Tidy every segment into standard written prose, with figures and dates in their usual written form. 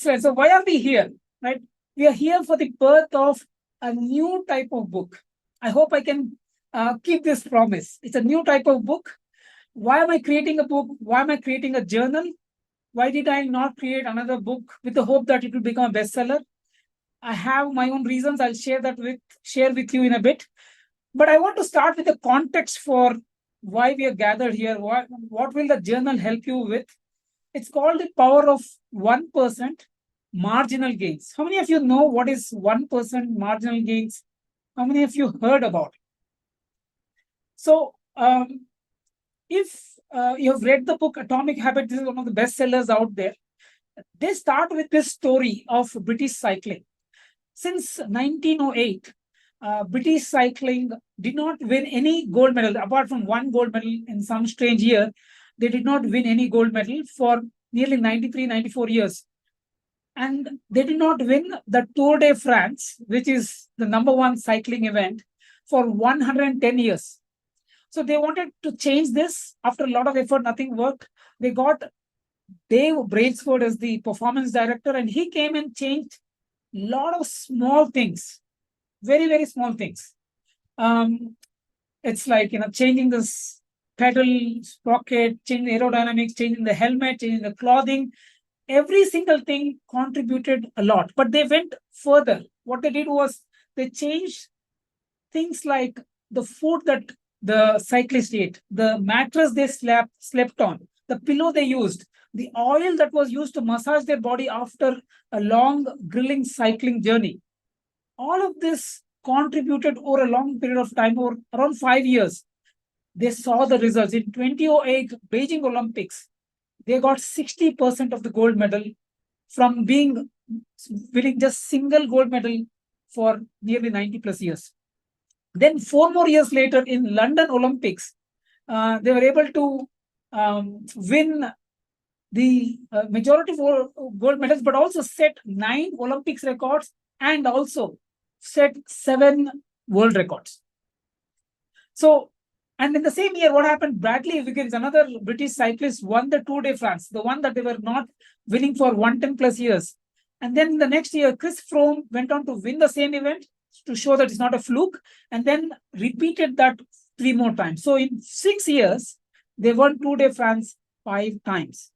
So why are we here? Right? We are here for the birth of a new type of book. I hope I can keep this promise. It's a new type of book. Why am I creating a book? Why am I creating a journal? Why did I not create another book with the hope that it will become a bestseller? I have my own reasons. I'll share with you in a bit. But I want to start with the context for why we are gathered here. What will the journal help you with? It's called the power of 1% marginal gains. How many of you know what is 1% marginal gains? How many of you heard about it? So, if you have read the book Atomic Habits, this is one of the best sellers out there. They start with this story of British cycling. Since 1908, British cycling did not win any gold medal, apart from one gold medal in some strange year. They did not win any gold medal for nearly 93, 94 years. And they did not win the Tour de France, which is the number one cycling event, for 110 years. So they wanted to change this. After a lot of effort, nothing worked. They got Dave Brailsford as the performance director, and he came and changed a lot of small things, very, very small things. It's like, changing this pedal sprocket, changing the aerodynamics, changing the helmet, changing the clothing. Every single thing contributed a lot, but they went further. What they did was they changed things like the food that the cyclist ate, the mattress they slept on, the pillow they used, the oil that was used to massage their body after a long grilling cycling journey. All of this contributed over a long period of time, over around 5 years. They saw the results. In 2008 Beijing Olympics, they got 60% of the gold medal from winning just single gold medal for nearly 90 plus years. Then 4 more years later in London Olympics, they were able to win the majority of gold medals, but also set 9 Olympics records and also set 7 world records. So, and in the same year, what happened? Bradley Wiggins, another British cyclist, won the Tour de France, the one that they were not winning for 110 plus years. And then the next year, Chris Froome went on to win the same event to show that it's not a fluke, and then repeated that 3 more times. So in 6 years, they won Tour de France 5 times.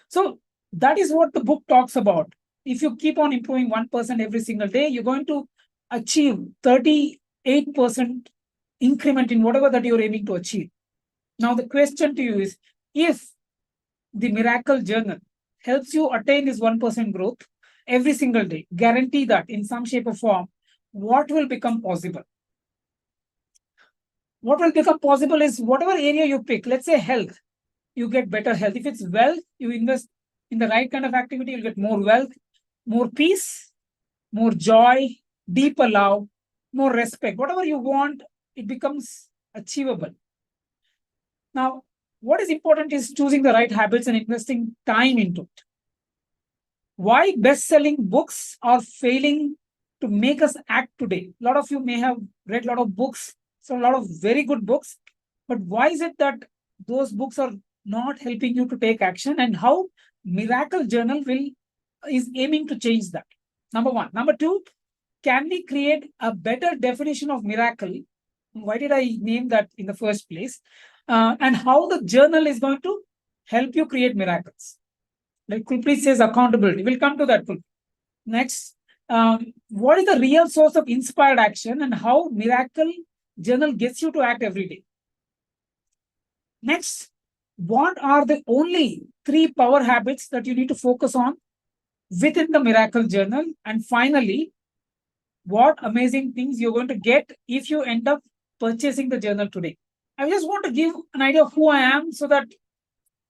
So that is what the book talks about. If you keep on improving 1% every single day, you're going to achieve 38% increment in whatever that you're aiming to achieve. Now, the question to you is, if the Miracle Journal helps you attain this 1% growth every single day, guarantee that in some shape or form, what will become possible? What will become possible is whatever area you pick, let's say health, you get better health. If it's wealth, you invest in the right kind of activity, you'll get more wealth, more peace, more joy, deeper love, more respect. Whatever you want, it becomes achievable. Now, what is important is choosing the right habits and investing time into it. Why best-selling books are failing to make us act today? A lot of you may have read a lot of books, so a lot of very good books, but why is it that those books are not helping you to take action, and how Miracle Journal is aiming to change that? Number one. Number two, can we create a better definition of miracle? Why did I name that in the first place? And how the journal is going to help you create miracles. Like Kulpreet says, accountability. We'll come to that. Next, what is the real source of inspired action and how Miracle Journal gets you to act every day? Next, what are the only 3 power habits that you need to focus on within the Miracle Journal? And finally, what amazing things you're going to get if you end up purchasing the journal today. I just want to give an idea of who I am so that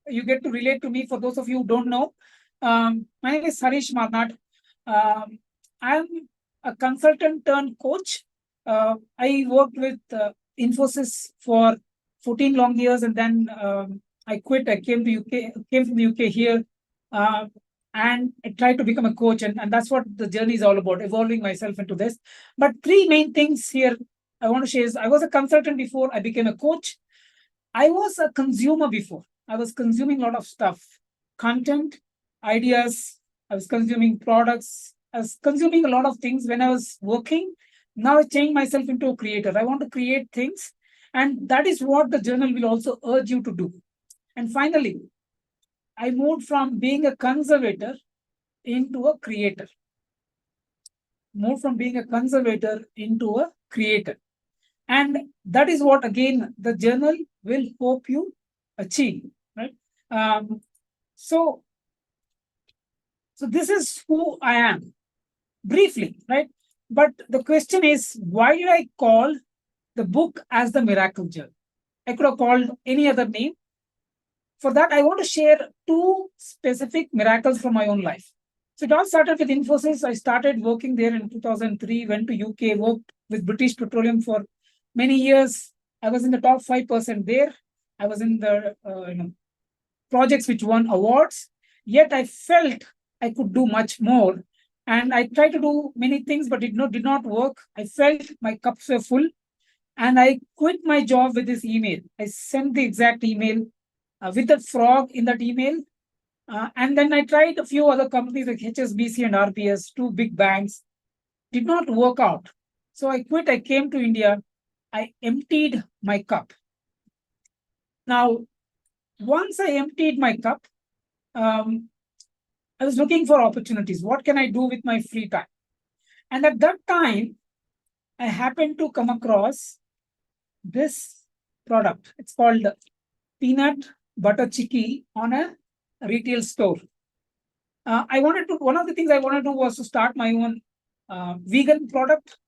you get to relate to me. For those of you who don't know, my name is Harish Marnat. I'm a consultant turned coach. I worked with Infosys for 14 long years, and then I quit. I came from the UK here, and I tried to become a coach, and that's what the journey is all about, evolving myself into this. But 3 main things here I want to share is, I was a consultant before I became a coach. I was a consumer before. I was consuming a lot of stuff, content, ideas, I was consuming products. I was consuming a lot of things when I was working. Now I changed myself into a creator. I want to create things. And that is what the journal will also urge you to do. And finally, I moved from being a conservator into a creator. Moved from being a conservator into a creator. And that is what, again, the journal will help you achieve, right? So this is who I am, briefly, right? But the question is, why did I call the book as the Miracle Journal? I could have called any other name. For that, I want to share two specific miracles from my own life. So it all started with Infosys. I started working there in 2003, went to UK, worked with British Petroleum for many years. I was in the top 5% there. I was in the projects which won awards. Yet I felt I could do much more. And I tried to do many things, but it did not work. I felt my cups were full. And I quit my job with this email. I sent the exact email with the frog in that email. And then I tried a few other companies like HSBC and RPS, two big banks. Did not work out. So I quit. I came to India. I emptied my cup. Now, once I emptied my cup, I was looking for opportunities. What can I do with my free time? And at that time, I happened to come across this product. It's called peanut butter chicky on a retail store. One of the things I wanted to do was to start my own vegan product.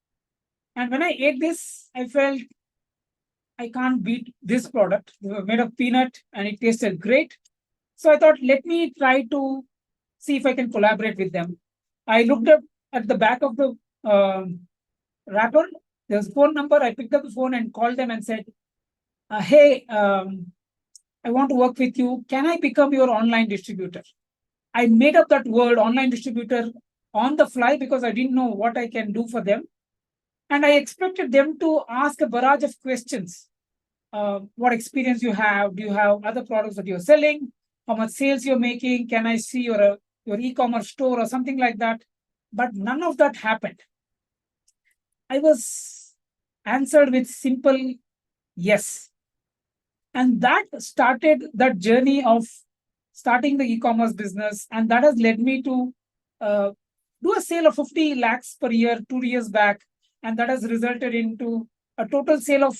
And when I ate this, I felt I can't beat this product. They were made of peanut and it tasted great. So I thought, let me try to see if I can collaborate with them. I looked up at the back of the wrapper. There's a phone number. I picked up the phone and called them and said, hey, I want to work with you. Can I become your online distributor? I made up that word, online distributor, on the fly because I didn't know what I can do for them. And I expected them to ask a barrage of questions. What experience you have? Do you have other products that you're selling? How much sales you're making? Can I see your e-commerce store or something like that? But none of that happened. I was answered with simple yes. And that started that journey of starting the e-commerce business. And that has led me to do a sale of 50 lakhs per year 2 years back. And that has resulted into a total sale of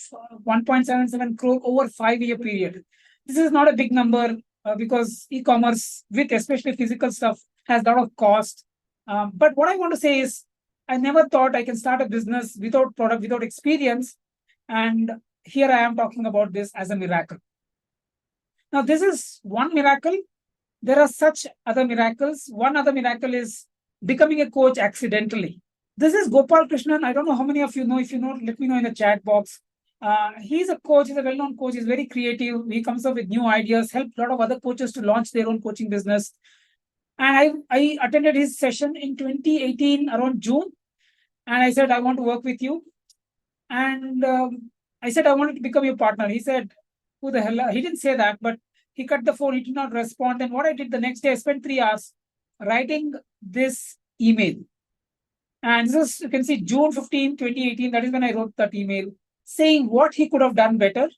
1.77 crore over 5-year period. This is not a big number because e-commerce, with especially physical stuff, has a lot of cost. But what I want to say is, I never thought I can start a business without product, without experience. And here I am talking about this as a miracle. Now, this is one miracle. There are such other miracles. One other miracle is becoming a coach accidentally. This is Gopal Krishnan. I don't know how many of you know. If you know, let me know in the chat box. He's a coach. He's a well-known coach. He's very creative. He comes up with new ideas, helped a lot of other coaches to launch their own coaching business. And I attended his session in 2018, around June. And I said, I want to work with you. And I said, I wanted to become your partner. He said, who the hell? He didn't say that, but he cut the phone. He did not respond. And what I did the next day, I spent 3 hours writing this email. And this is, you can see June 15, 2018. That is when I wrote that email saying what he could have done better.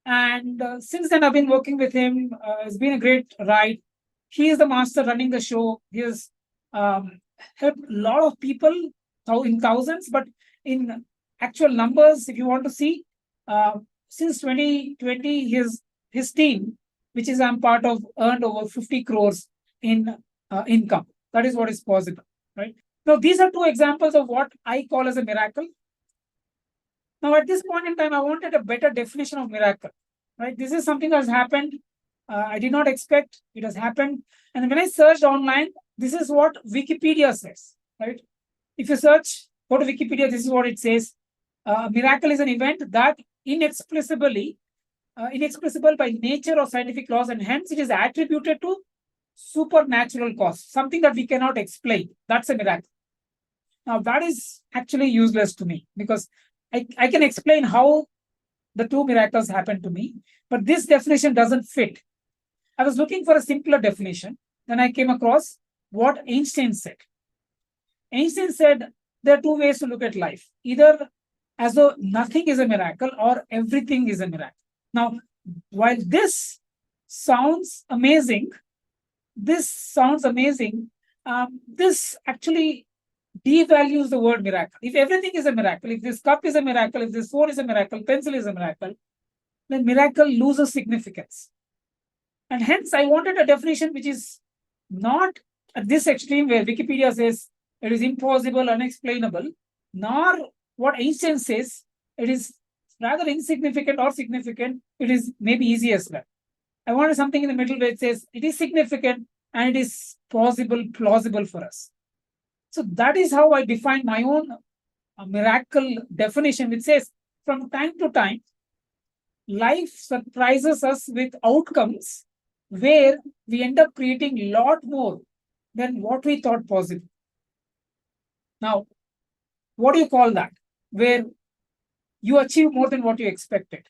And since then, I've been working with him. It's been a great ride. He is the master running the show. He has helped a lot of people in thousands, but in actual numbers, if you want to see, since 2020, his team, which is I'm part of, earned over 50 crores in income. That is what is possible, right? Now, these are two examples of what I call as a miracle. Now, at this point in time, I wanted a better definition of miracle, right? This is something that has happened. I did not expect. It has happened. And when I searched online, this is what Wikipedia says, right? If you search, go to Wikipedia, this is what it says. Miracle is an event that inexplicable by nature or scientific laws, and hence it is attributed to supernatural cause, something that we cannot explain. That's a miracle. Now, that is actually useless to me because I can explain how the two miracles happened to me, but this definition doesn't fit. I was looking for a simpler definition. Then I came across what Einstein said. Einstein said there are two ways to look at life, either as though nothing is a miracle or everything is a miracle. Now, while sounds amazing, this sounds amazing, this actually devalues the word miracle. If everything is a miracle, if this cup is a miracle, if this phone is a miracle, pencil is a miracle, then miracle loses significance. And hence, I wanted a definition which is not at this extreme where Wikipedia says it is impossible, unexplainable, nor what Einstein says it is rather insignificant or significant, it is maybe easy as well. I wanted something in the middle where it says it is significant and it is possible, plausible for us. So that is how I define my own miracle definition, which says from time to time, life surprises us with outcomes where we end up creating a lot more than what we thought possible. Now, what do you call that? Where you achieve more than what you expected.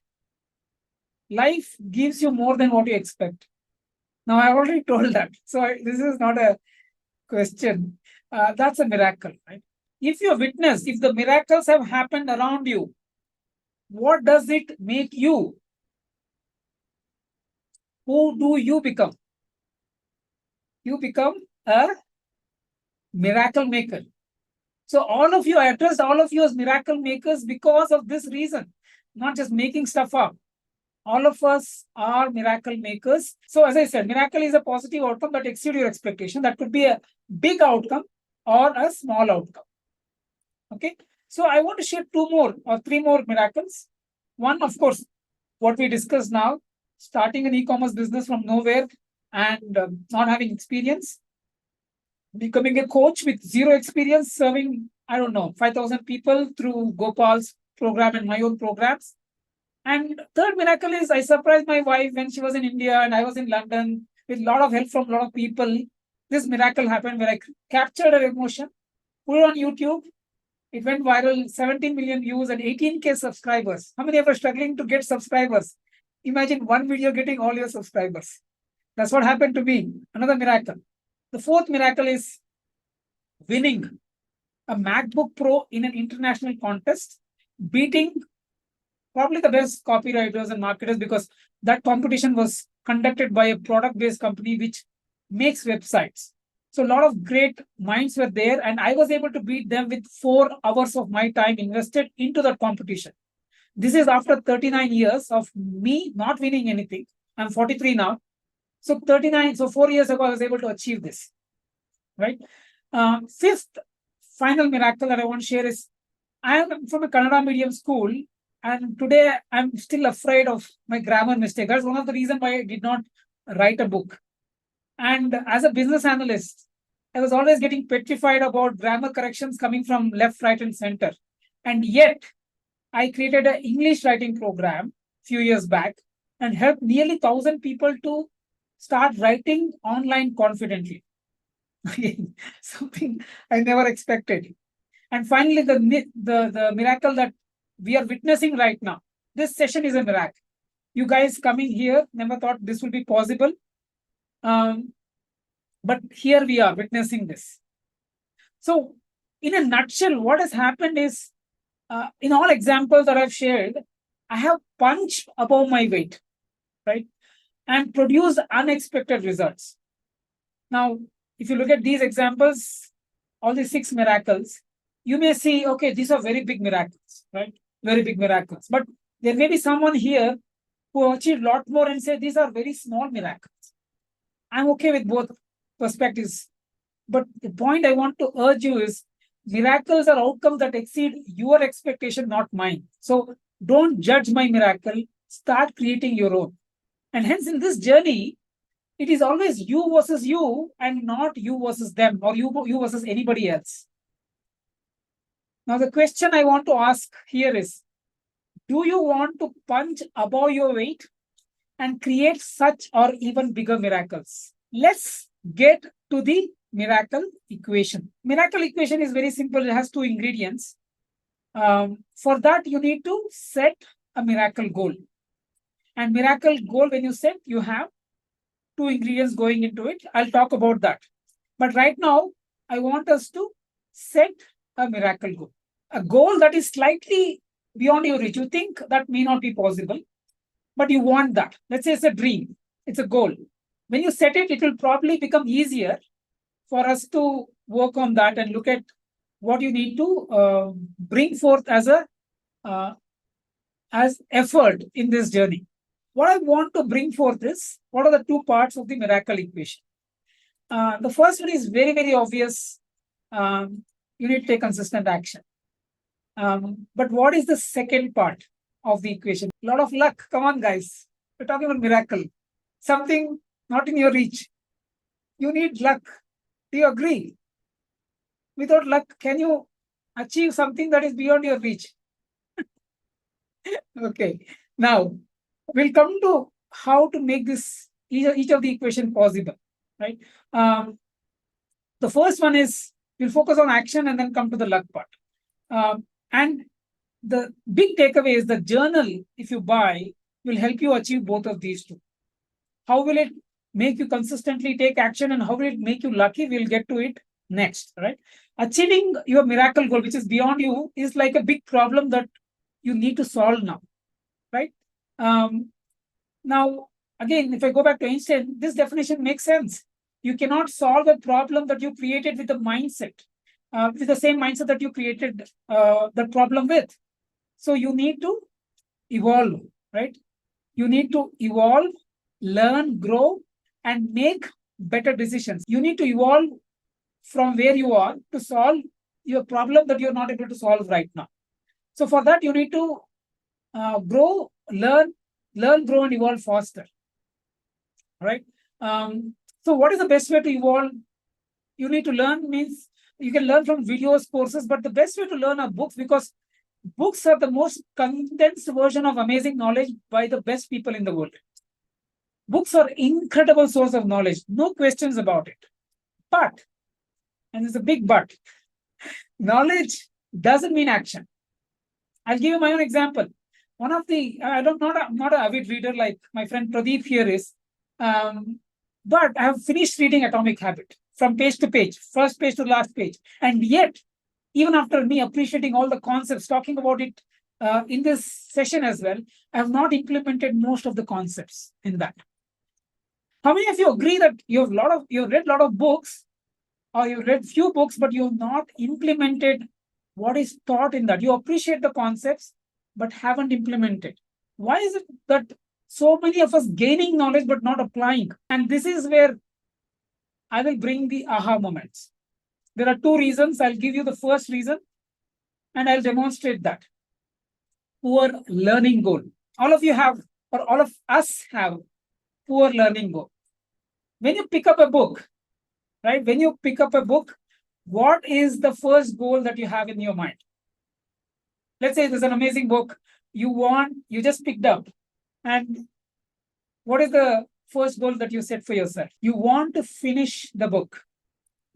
Life gives you more than what you expect. Now, I already told that. So this is not a question. That's a miracle, right? If you witness, if the miracles have happened around you, what does it make you? Who do you become? You become a miracle maker. So all of you, I addressed all of you as miracle makers because of this reason, not just making stuff up. All of us are miracle makers. So as I said, miracle is a positive outcome that exceeds your expectation. That could be a big outcome or a small outcome. Okay. So I want to share two more or three more miracles. One, of course, what we discussed now, starting an e-commerce business from nowhere and not having experience, becoming a coach with zero experience, serving, 5,000 people through Gopal's program and my own programs. And third miracle is I surprised my wife when she was in India and I was in London with a lot of help from a lot of people. This miracle happened where I captured her emotion, put it on YouTube. It went viral, 17 million views and 18K subscribers. How many of us struggling to get subscribers? Imagine one video getting all your subscribers. That's what happened to me. Another miracle. The fourth miracle is winning a MacBook Pro in an international contest, beating probably the best copywriters and marketers because that competition was conducted by a product-based company which makes websites. So a lot of great minds were there and I was able to beat them with 4 hours of my time invested into that competition. This is after 39 years of me not winning anything. I'm 43 now. So 4 years ago, I was able to achieve this, right? Fifth, final miracle that I want to share is I am from a Kannada medium school and today I'm still afraid of my grammar mistake. That's one of the reasons why I did not write a book. And as a business analyst, I was always getting petrified about grammar corrections coming from left, right, and center. And yet, I created an English writing program a few years back and helped nearly 1,000 people to start writing online confidently. Something I never expected. And finally, the miracle that we are witnessing right now. This session is a miracle. You guys coming here never thought this would be possible. But here we are witnessing this. So in a nutshell, what has happened is, in all examples that I've shared, I have punched above my weight, right? And produced unexpected results. Now, if you look at these examples, all these 6 miracles, you may see, okay, these are very big miracles, right? Very big miracles. But there may be someone here who achieved a lot more and say these are very small miracles. I'm okay with both perspectives. But the point I want to urge you is miracles are outcomes that exceed your expectation, not mine. So don't judge my miracle. Start creating your own. And hence in this journey, it is always you versus you and not you versus them or you versus anybody else. Now, the question I want to ask here is, do you want to punch above your weight and create such or even bigger miracles? Let's get to the miracle equation. Miracle equation is very simple. It has 2 ingredients. For that, you need to set a miracle goal. And miracle goal, when you set, you have 2 ingredients going into it. I'll talk about that. But right now, I want us to set a miracle goal, a goal that is slightly beyond your reach. You think that may not be possible, but you want that. Let's say it's a dream, it's a goal. When you set it, it will probably become easier for us to work on that and look at what you need to bring forth as effort in this journey. What I want to bring forth is what are the two parts of the miracle equation. The first one is very, very obvious. You need to take consistent action. But what is the second part of the equation? A lot of luck. Come on, guys. We're talking about miracle. Something not in your reach. You need luck. Do you agree? Without luck, can you achieve something that is beyond your reach? Okay. Now, we'll come to how to make this each of the equation possible, right? The first one is we'll focus on action and then come to the luck part. And the big takeaway is the journal, if you buy, will help you achieve both of these two. How will it make you consistently take action and how will it make you lucky? We'll get to it next, right? Achieving your miracle goal, which is beyond you, is like a big problem that you need to solve now, right? Now, again, if I go back to Einstein, this definition makes sense. You cannot solve a problem that you created with the mindset, with the same mindset that you created the problem with. So you need to evolve, right? You need to evolve, learn, grow, and make better decisions. You need to evolve from where you are to solve your problem that you're not able to solve right now. So for that, you need to grow, learn, grow, and evolve faster. Right? So what is the best way to evolve? You need to learn means you can learn from videos, courses, but the best way to learn are books because books are the most condensed version of amazing knowledge by the best people in the world. Books are incredible source of knowledge, no questions about it. But, and there's a big but, knowledge doesn't mean action. I'll give you my own example. One of the, I'm not an avid reader like my friend Pradeep here is, but I have finished reading Atomic Habit from page to page, first page to last page. And yet, even after me appreciating all the concepts, talking about it in this session as well, I have not implemented most of the concepts in that. How many of you agree that you've read a lot of books or you've read few books, but you've not implemented what is taught in that? You appreciate the concepts, but haven't implemented. Why is it that so many of us gaining knowledge but not applying? And this is where I will bring the aha moments. There are two reasons. I'll give you the first reason and I'll demonstrate that. Poor learning goal. All of you have, or all of us have, poor learning goal. When you pick up a book, right? When you pick up a book, what is the first goal that you have in your mind? Let's say there's an amazing book you just picked up. And what is the first goal that you set for yourself? You want to finish the book.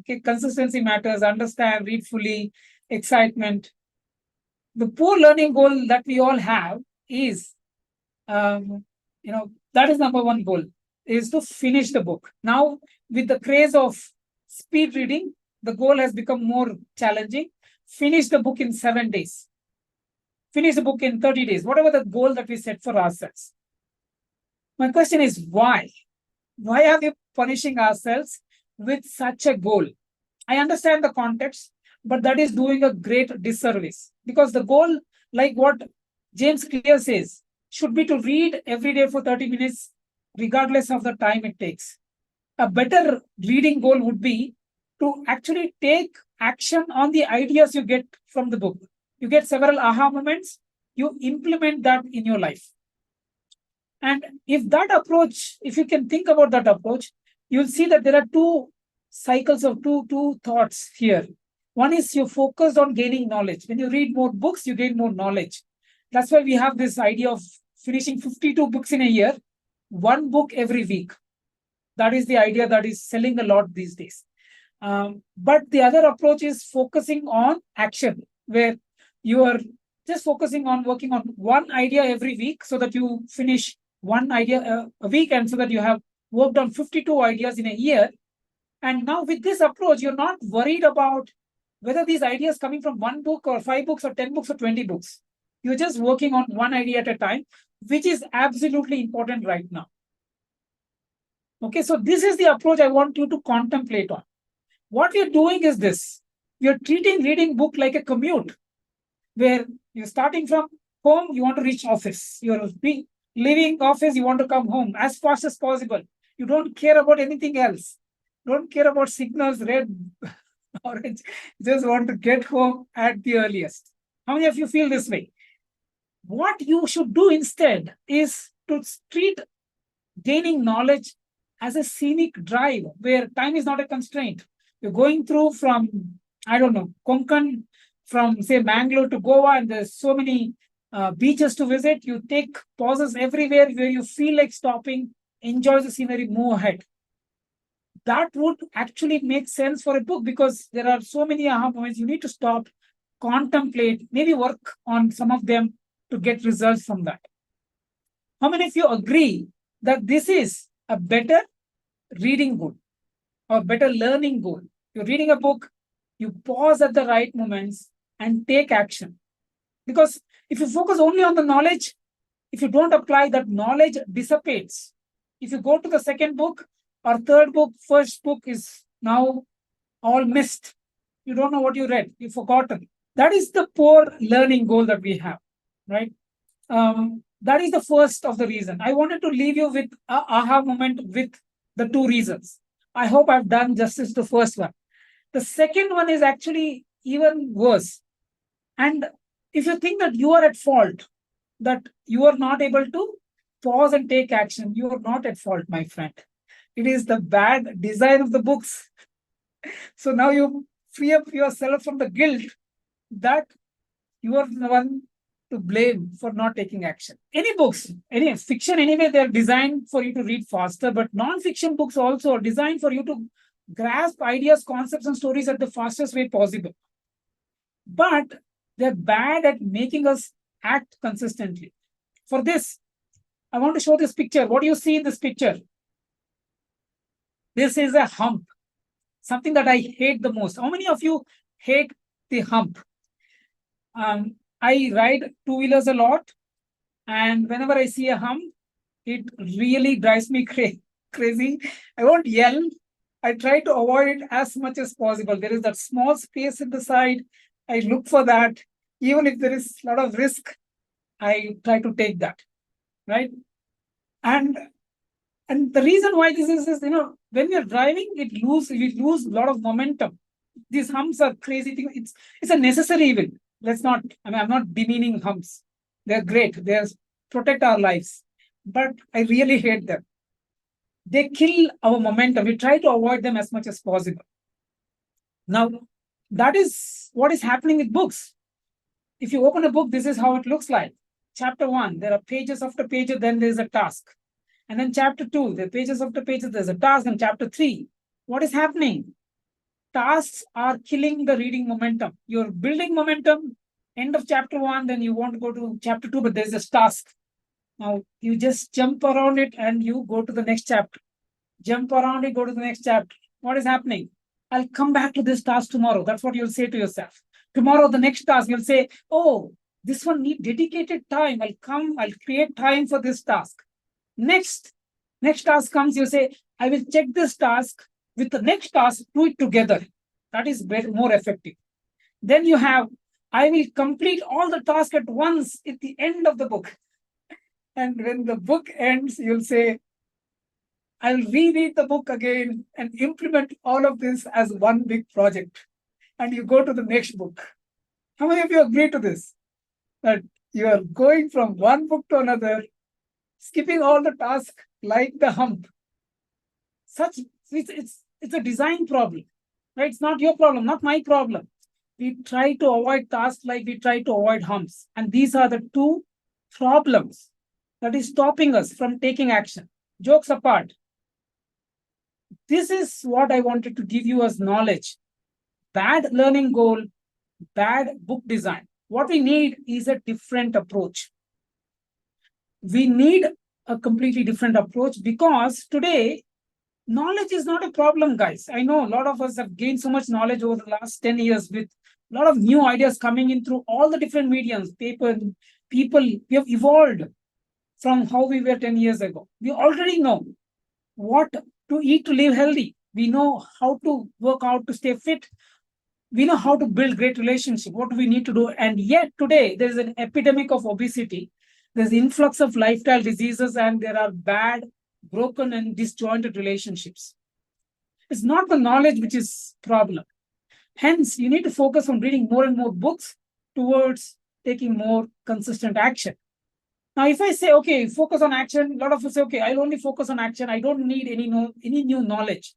Okay, consistency matters, understand, read fully, excitement. The poor learning goal that we all have is, that is number one goal, is to finish the book. Now, with the craze of speed reading, the goal has become more challenging. Finish the book in 7 days. Finish the book in 30 days, whatever the goal that we set for ourselves. My question is why? Why are we punishing ourselves with such a goal? I understand the context, but that is doing a great disservice because the goal, like what James Clear says, should be to read every day for 30 minutes, regardless of the time it takes. A better reading goal would be to actually take action on the ideas you get from the book. You get several aha moments, you implement that in your life. And if you can think about that approach, you'll see that there are two cycles of two thoughts here. One is you focus on gaining knowledge. When you read more books, you gain more knowledge. That's why we have this idea of finishing 52 books in a year, one book every week. That is the idea that is selling a lot these days. But the other approach is focusing on action, where you are just focusing on working on one idea every week so that you finish one idea a week and so that you have worked on 52 ideas in a year. And now with this approach, you're not worried about whether these ideas coming from one book or 5 books or 10 books or 20 books. You're just working on one idea at a time, which is absolutely important right now. Okay, so this is the approach I want you to contemplate on. What we're doing is this. You're treating reading book like a commute, where you're starting from home, you want to reach office. You're leaving office, you want to come home as fast as possible. You don't care about anything else. Don't care about signals, red, orange. Just want to get home at the earliest. How many of you feel this way? What you should do instead is to treat gaining knowledge as a scenic drive where time is not a constraint. You're going through from, I don't know, Konkan, from say Bangalore to Goa, and there's so many beaches to visit. You take pauses everywhere where you feel like stopping, enjoy the scenery, move ahead. That would actually make sense for a book, because there are so many aha moments. You need to stop, contemplate, maybe work on some of them to get results from that. How many of you agree that this is a better reading goal or better learning goal? You're reading a book, you pause at the right moments and take action. Because if you focus only on the knowledge, if you don't apply, that knowledge dissipates. If you go to the second book or third book, first book is now all missed. You don't know what you read, you've forgotten. That is the poor learning goal that we have, right? That is the first of the reason. I wanted to leave you with a aha moment with the two reasons. I hope I've done justice to the first one. The second one is actually even worse. And if you think that you are at fault, that you are not able to pause and take action, you are not at fault, my friend. It is the bad design of the books. So now you free up yourself from the guilt that you are the one to blame for not taking action. Any books, any fiction, anyway, they're designed for you to read faster, but non-fiction books also are designed for you to grasp ideas, concepts, and stories at the fastest way possible. But they're bad at making us act consistently. For this, I want to show this picture. What do you see in this picture? This is a hump, something that I hate the most. How many of you hate the hump? I ride two-wheelers a lot, and whenever I see a hump, it really drives me crazy. I won't yell. I try to avoid it as much as possible. There is that small space in the side. I look for that. Even if there is a lot of risk, I try to take that, right? And the reason why this is, when we are driving, we lose a lot of momentum. These humps are crazy things. It's a necessary evil. Let's not, I'm not demeaning humps. They're great. They protect our lives. But I really hate them. They kill our momentum. We try to avoid them as much as possible. Now, that is what is happening with books. If you open a book, this is how it looks like. Chapter 1, there are pages after pages, then there's a task. And then chapter 2, there are pages after pages, there's a task. And chapter 3, what is happening? Tasks are killing the reading momentum. You're building momentum, end of chapter 1, then you want to go to chapter 2, but there's this task. Now, you just jump around it and you go to the next chapter. Jump around it, go to the next chapter. What is happening? I'll come back to this task tomorrow. That's what you'll say to yourself. Tomorrow, the next task, you'll say, oh, this one needs dedicated time. I'll create time for this task. Next task comes, you say, I will check this task with the next task, do it together. That is more effective. Then you have, I will complete all the tasks at once at the end of the book. And when the book ends, you'll say, I'll reread the book again and implement all of this as one big project. And you go to the next book. How many of you agree to this? That you are going from one book to another, skipping all the tasks like the hump. It's a design problem, right? It's not your problem, not my problem. We try to avoid tasks like we try to avoid humps. And these are the two problems that is stopping us from taking action. Jokes apart, this is what I wanted to give you as knowledge. Bad learning goal, bad book design. What we need is a different approach. We need a completely different approach, because today, Knowledge is not a problem, guys. I know a lot of us have gained so much knowledge over the last 10 years with a lot of new ideas coming in through all the different mediums, paper, people. We have evolved from how we were 10 years ago. We already know what to eat to live healthy. We know how to work out to stay fit. We know how to build great relationship. What do we need to do? And yet today there is an epidemic of obesity. There's influx of lifestyle diseases, and there are bad, broken, and disjointed relationships. It's not the knowledge which is problem. Hence, you need to focus on reading more and more books towards taking more consistent action. Now, if I say, okay, focus on action, a lot of us say, okay, I'll only focus on action. I don't need any new knowledge.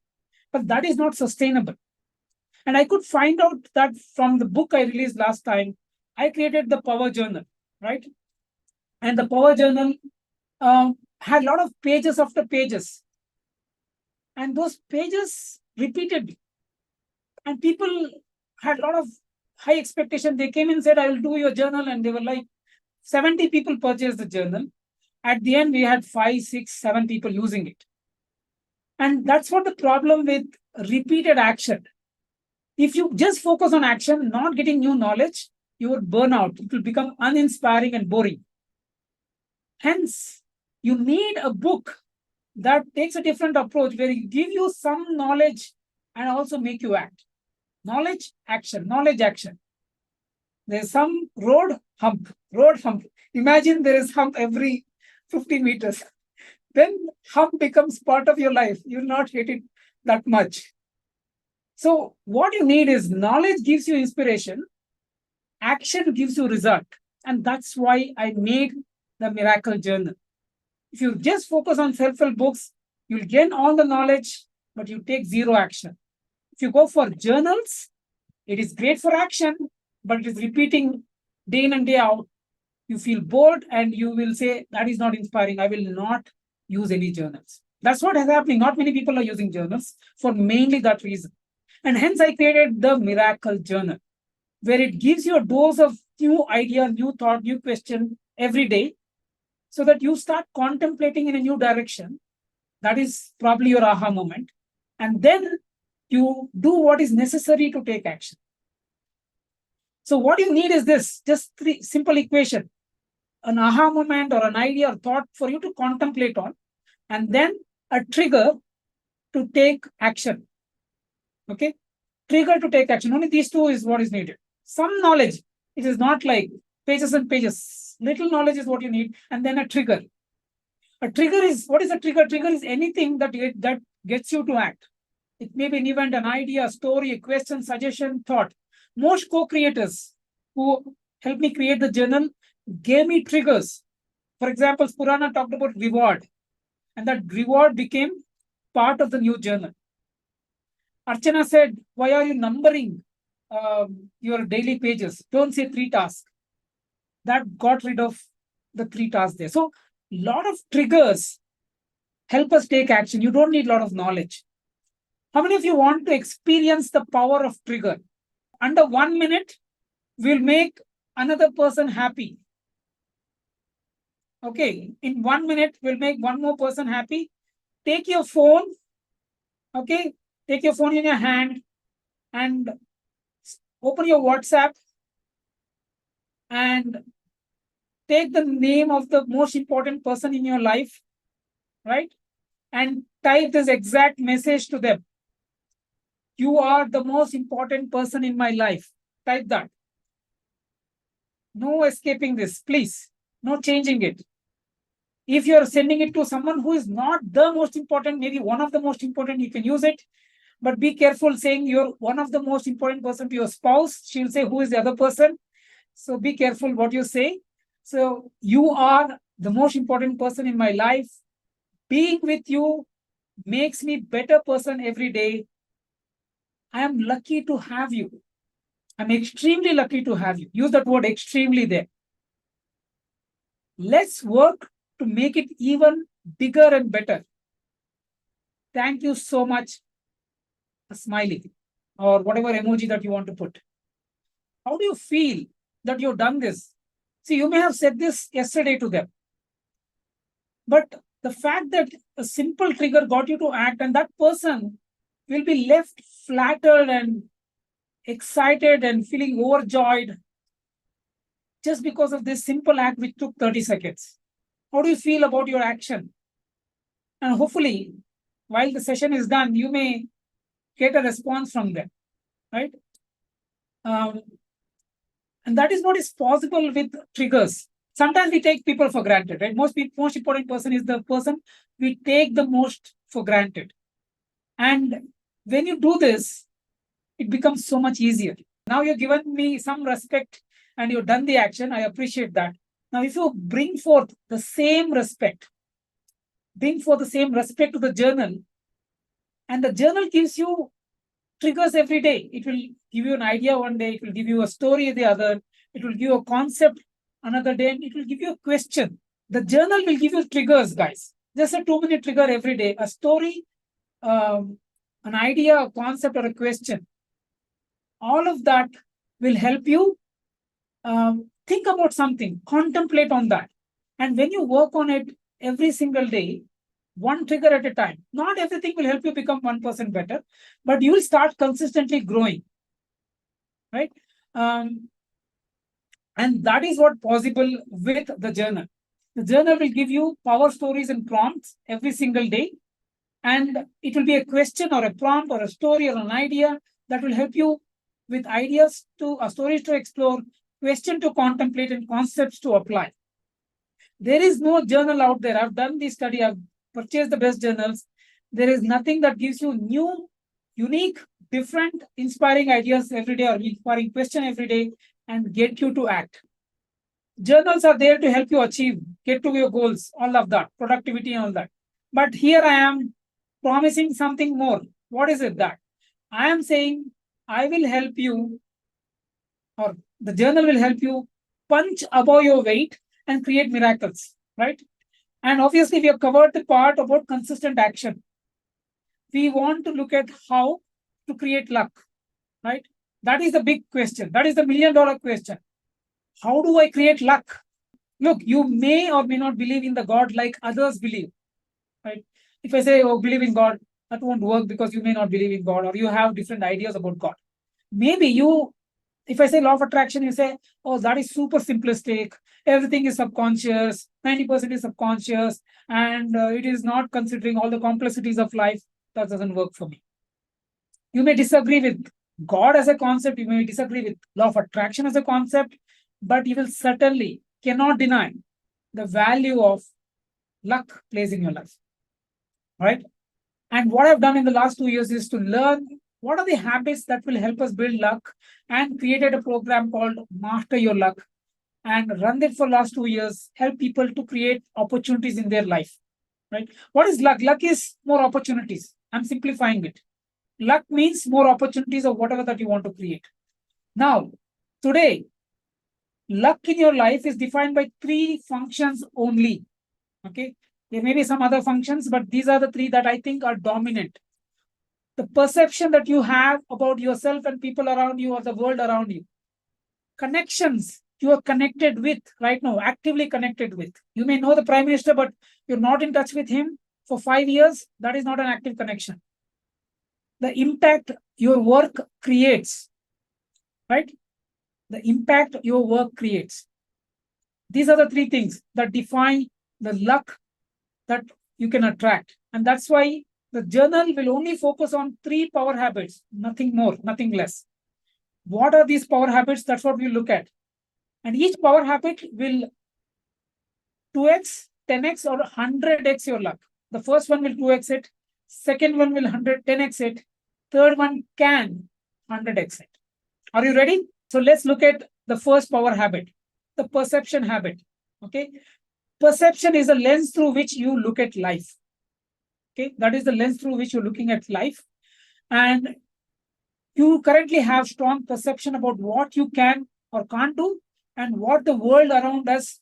But that is not sustainable. And I could find out that from the book I released last time. I created the Power Journal, right? And the Power Journal had a lot of pages after pages. And those pages repeated. And people had a lot of high expectation. They came and said, I will do your journal. And they were like, 70 people purchased the journal. At the end, we had 5, 6, 7 people using it. And that's what the problem with repeated action. If you just focus on action, not getting new knowledge, you will burn out. It will become uninspiring and boring. Hence, you need a book that takes a different approach where it give you some knowledge and also make you act. Knowledge, action, knowledge, action. There's some road hump. Imagine there is hump every 50 meters. Then hump becomes part of your life. You will not hate it that much. So what you need is knowledge gives you inspiration, action gives you result. And that's why I made the Miracle Journal. If you just focus on self-help books, you'll gain all the knowledge, but you take zero action. If you go for journals, it is great for action, but it is repeating day in and day out. You feel bored and you will say, that is not inspiring. I will not use any journals. That's what is happening. Not many people are using journals for mainly that reason. And hence I created the Miracle Journal, where it gives you a dose of new idea, new thought, new question every day, so that you start contemplating in a new direction. That is probably your aha moment. And then you do what is necessary to take action. So what you need is this, just 3 simple equation, an aha moment or an idea or thought for you to contemplate on, and then a trigger to take action. Okay, trigger to take action. Only these two is what is needed. Some knowledge. It is not like pages and pages. Little knowledge is what you need, and then a trigger. A trigger is, what is a trigger? Trigger is anything that gets you to act. It may be an event, an idea, a story, a question, suggestion, thought. Most co-creators who helped me create the journal gave me triggers. For example, Purana talked about reward, and that reward became part of the new journal. Archana said, why are you numbering your daily pages? Don't say 3 tasks. That got rid of the 3 tasks there. So a lot of triggers help us take action. You don't need a lot of knowledge. How many of you want to experience the power of trigger? Under 1 minute, we'll make another person happy. Okay, in 1 minute, we'll make one more person happy. Take your phone, okay? Take your phone in your hand and open your WhatsApp and take the name of the most important person in your life, right? And type this exact message to them. You are the most important person in my life. Type that. No escaping this, please. No changing it. If you're sending it to someone who is not the most important, maybe one of the most important, you can use it. But be careful saying you're one of the most important person to your spouse. She'll say, who is the other person? So be careful what you say. So you are the most important person in my life. Being with you makes me better person every day. I am lucky to have you. I'm extremely lucky to have you. Use that word extremely there. Let's work to make it even bigger and better. Thank you so much. A smiley or whatever emoji that you want to put. How do you feel that you've done this? See, you may have said this yesterday to them, but the fact that a simple trigger got you to act, and that person will be left flattered and excited and feeling overjoyed just because of this simple act which took 30 seconds. How do you feel about your action? And hopefully, while the session is done, you may get a response from them, right? And that is what is possible with triggers. Sometimes we take people for granted, right? Most important person is the person we take the most for granted. And when you do this, it becomes so much easier. Now you've given me some respect and you've done the action. I appreciate that. Now, if you bring forth the same respect, to the journal, and the journal gives you triggers every day. It will give you an idea one day, it will give you a story the other, it will give you a concept another day, and it will give you a question. The journal will give you triggers, guys. Just a 2-minute trigger every day, a story, an idea, a concept, or a question. All of that will help you think about something, contemplate on that. And when you work on it every single day, one trigger at a time, not everything will help you become 1% better, but you will start consistently growing, right? And that is what possible with the journal. The journal will give you power stories and prompts every single day. And it will be a question or a prompt or a story or an idea that will help you with ideas to stories to explore, question to contemplate, and concepts to apply. There is no journal out there. I've done this study. I've purchased the best journals. There is nothing that gives you new, unique, different, inspiring ideas every day or inspiring question every day and get you to act. Journals are there to help you achieve, get to your goals, all of that, productivity and all that. But here I am promising something more. What is it that? I am saying I will help you, or the journal will help you punch above your weight and create miracles, right? And obviously, we have covered the part about consistent action. We want to look at how to create luck, right? That is the big question. That is the $1 million question. How do I create luck? Look, you may or may not believe in the God like others believe, right? If I say, oh, believe in God, that won't work because you may not believe in God or you have different ideas about God. Maybe you, if I say law of attraction, you say, oh, that is super simplistic. Everything is subconscious, 90% is subconscious, and it is not considering all the complexities of life. That doesn't work for me. You may disagree with God as a concept, you may disagree with law of attraction as a concept, but you will certainly cannot deny the value of luck plays in your life, right? And what I've done in the last 2 years is to learn what are the habits that will help us build luck, and created a program called Master Your Luck and run it for last 2 years, help people to create opportunities in their life, right? What is luck? Luck is more opportunities. I'm simplifying it. Luck means more opportunities of whatever that you want to create. Now, today, luck in your life is defined by 3 functions only. Okay. There may be some other functions, but these are the 3 that I think are dominant. The perception that you have about yourself and people around you or the world around you. Connections you are connected with right now, actively connected with. You may know the Prime Minister, but you're not in touch with him for 5 years. That is not an active connection. The impact your work creates, right? The impact your work creates. These are the 3 things that define the luck that you can attract. And that's why the journal will only focus on 3 power habits, nothing more, nothing less. What are these power habits? That's what we look at. And each power habit will 2x, 10x, or 100x your luck. The first one will 2x it. Second one will 10x it. Third one can 100x it. Are you ready? So let's look at the first power habit, the perception habit. Okay. Perception is a lens through which you look at life. Okay. That is the lens through which you're looking at life. And you currently have strong perception about what you can or can't do and what the world around us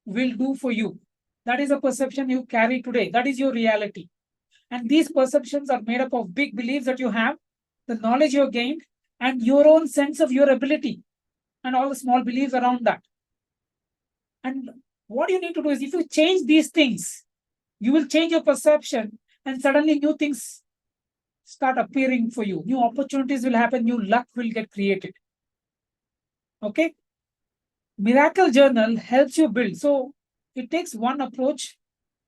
will do for you. That is a perception you carry today. That is your reality. And these perceptions are made up of big beliefs that you have, the knowledge you have gained, and your own sense of your ability, and all the small beliefs around that. And what you need to do is, if you change these things, You will change your perception, and suddenly new things start appearing for you. New opportunities will happen, new luck will get created. Okay. Miracle Journal helps you build. So it takes one approach.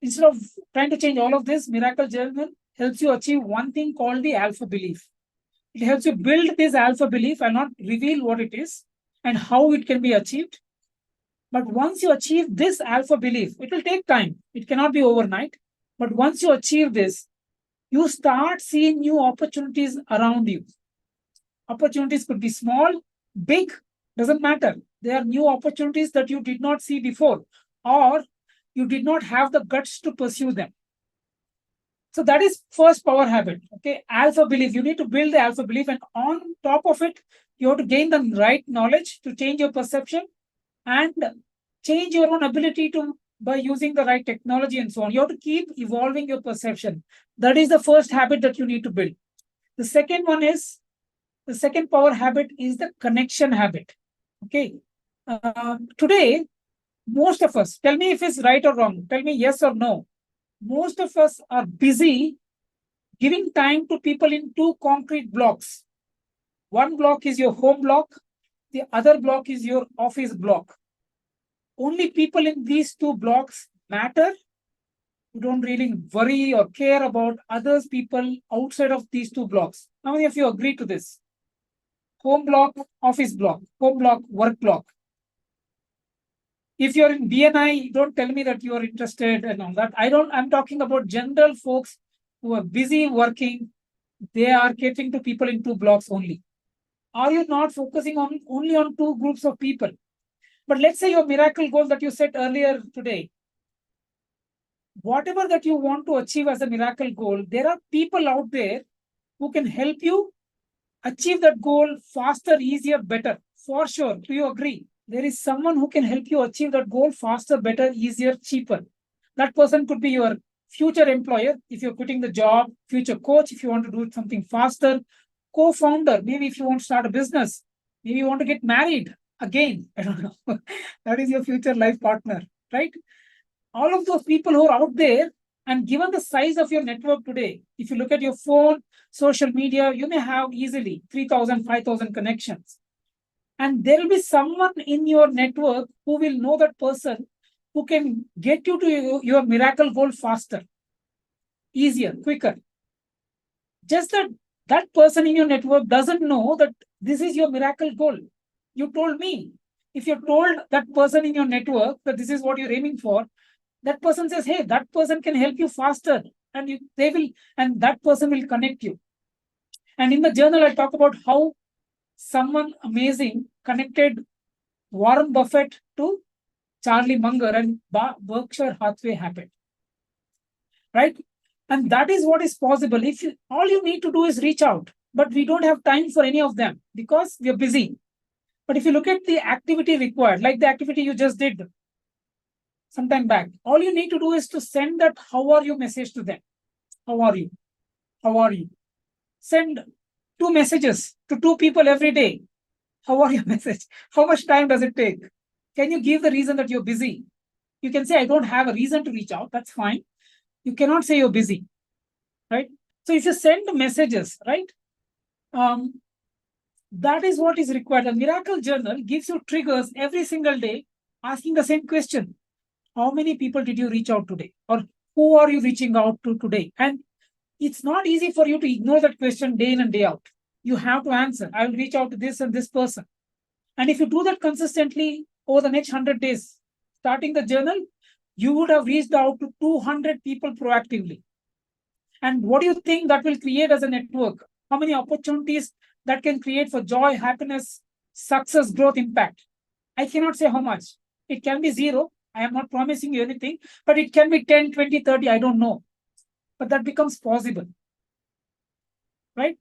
Instead of trying to change all of this, Miracle Journal helps you achieve one thing called the alpha belief. It helps you build this alpha belief. I'll not reveal what it is and how it can be achieved. But once you achieve this alpha belief, it will take time. It cannot be overnight. But once you achieve this, you start seeing new opportunities around you. Opportunities could be small, big, doesn't matter. There are new opportunities that you did not see before, or you did not have the guts to pursue them. So that is first power habit. Okay, alpha belief. You need to build the alpha belief, and on top of it, you have to gain the right knowledge to change your perception and change your own ability to by using the right technology and so on. You have to keep evolving your perception. That is the first habit that you need to build. The second power habit is the connection habit. Okay. Today, most of us, tell me if it's right or wrong, tell me yes or no. Most of us are busy giving time to people in two concrete blocks. One block is your home block, the other block is your office block. Only people in these two blocks matter. You don't really worry or care about others people outside of these two blocks. How many of you agree to this? Home block, office block, home block, work block. If you're in BNI, don't tell me that you are interested and all that. I'm talking about general folks who are busy working. They are catering to people in two blocks only. Are you not focusing on only on two groups of people? But let's say your miracle goal that you set earlier today, whatever that you want to achieve as a miracle goal, there are people out there who can help you achieve that goal faster, easier, better. For sure. Do you agree? There is someone who can help you achieve that goal faster, better, easier, cheaper. That person could be your future employer if you're quitting the job, future coach if you want to do something faster, co-founder, maybe if you want to start a business, maybe you want to get married again. I don't know. That is your future life partner, right? All of those people who are out there, and given the size of your network today, if you look at your phone, social media, you may have easily 3,000, 5,000 connections. And there will be someone in your network who will know that person who can get you to your miracle goal faster, easier, quicker. Just that person in your network doesn't know that this is your miracle goal. You told me. If you told that person in your network that this is what you're aiming for, that person says, hey, that person can help you faster, and that person will connect you. And in the journal, I talk about how someone amazing connected Warren Buffett to Charlie Munger, and Berkshire Hathaway happened. Right? And that is what is possible. All you need to do is reach out, but we don't have time for any of them because we are busy. But if you look at the activity required, like the activity you just did some time back, all you need to do is to send that how are you message to them. How are you? How are you? Send 2 messages to 2 people every day. How are your message? How much time does it take? Can you give the reason that you're busy? You can say, I don't have a reason to reach out. That's fine. You cannot say you're busy, right? So if you send messages, right, that is what is required. A miracle journal gives you triggers every single day, asking the same question. How many people did you reach out today? Or who are you reaching out to today? And it's not easy for you to ignore that question day in and day out. You have to answer. I will reach out to this and this person. And if you do that consistently over the next 100 days, starting the journal, you would have reached out to 200 people proactively. And what do you think that will create as a network? How many opportunities that can create for joy, happiness, success, growth, impact? I cannot say how much. It can be 0. I am not promising you anything, but it can be 10, 20, 30. I don't know. But that becomes possible. Right?